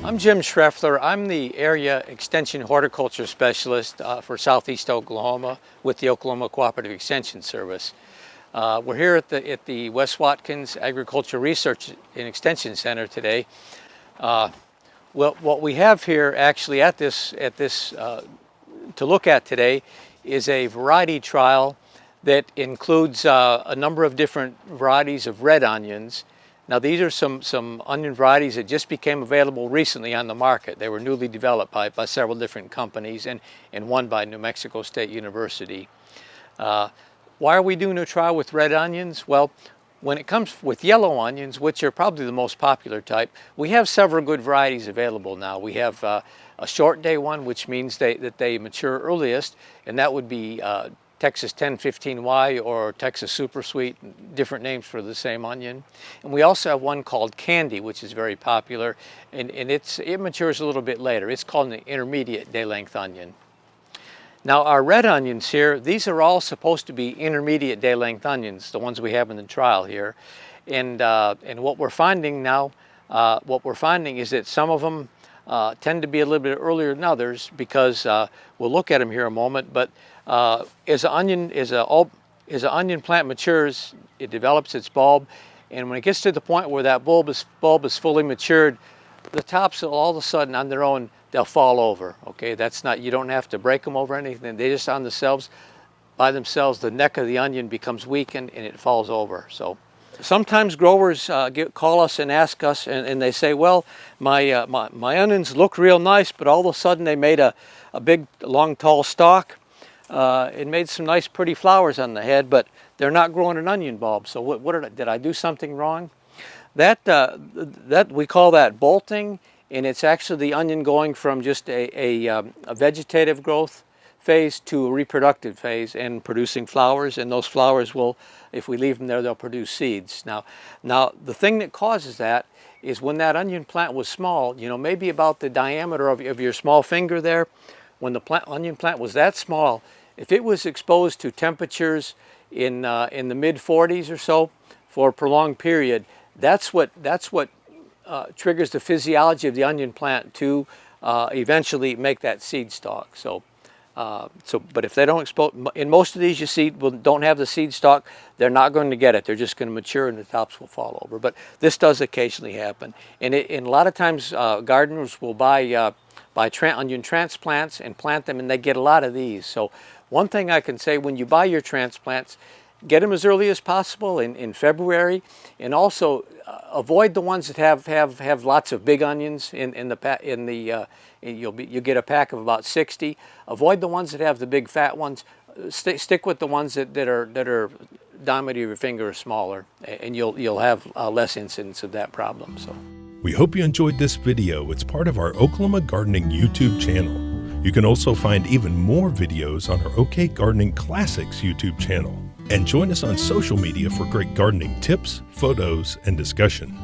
I'm Jim Shrefler. I'm the Area Extension Horticulture Specialist for Southeast Oklahoma with the Oklahoma Cooperative Extension Service. We're here at the Wes Watkins Agriculture Research and Extension Center today. Well, what we have here actually to look at today is a variety trial that includes a number of different varieties of red onions. Now these are some onion varieties that just became available recently on the market. They were newly developed by several different companies and one by New Mexico State University. Why are we doing a trial with red onions? Well, when it comes with yellow onions, which are probably the most popular type, we have several good varieties available now. We have a short day one, which means that they mature earliest, and that would be Texas 1015Y or Texas Super Sweet, different names for the same onion. And we also have one called Candy, which is very popular, and it matures a little bit later. It's called an intermediate day-length onion. Now our red onions here, these are all supposed to be intermediate day-length onions, the ones we have in the trial here. And what we're finding now, is that some of them tend to be a little bit earlier than others because we'll look at them here in a moment. But as an onion plant matures, it develops its bulb, and when it gets to the point where that bulb is fully matured, the tops will all of a sudden on their own they'll fall over. Okay, that's not, you don't have to break them over anything. They just by themselves, the neck of the onion becomes weakened and it falls over. So sometimes growers call us and ask us, and they say, well, my onions look real nice, but all of a sudden they made a big, long, tall stalk. It made some nice, pretty flowers on the head, but they're not growing an onion bulb. So did I do something wrong? That we call that bolting, and it's actually the onion going from just a vegetative growth phase to a reproductive phase and producing flowers, and those flowers will, if we leave them there, they'll produce seeds. Now the thing that causes that is when that onion plant was small, you know, maybe about the diameter of your small finger there, when the onion plant was that small, if it was exposed to temperatures in the mid-40s or so for a prolonged period, that's what triggers the physiology of the onion plant to eventually make that seed stalk. But if they don't expose, in most of these you see don't have the seed stalk, they're not going to get it. They're just going to mature and the tops will fall over. But this does occasionally happen, and a lot of times gardeners will buy onion transplants and plant them, and they get a lot of these. So one thing I can say, when you buy your transplants, get them as early as possible in February, and also avoid the ones that have lots of big onions you get a pack of about 60. Avoid the ones that have the big fat ones. Stick with the ones that are diameter of your finger or smaller, and you'll have less incidence of that problem. So we hope you enjoyed this video. It's part of our Oklahoma Gardening YouTube channel. You can also find even more videos on our OK Gardening Classics YouTube channel. And join us on social media for great gardening tips, photos, and discussion.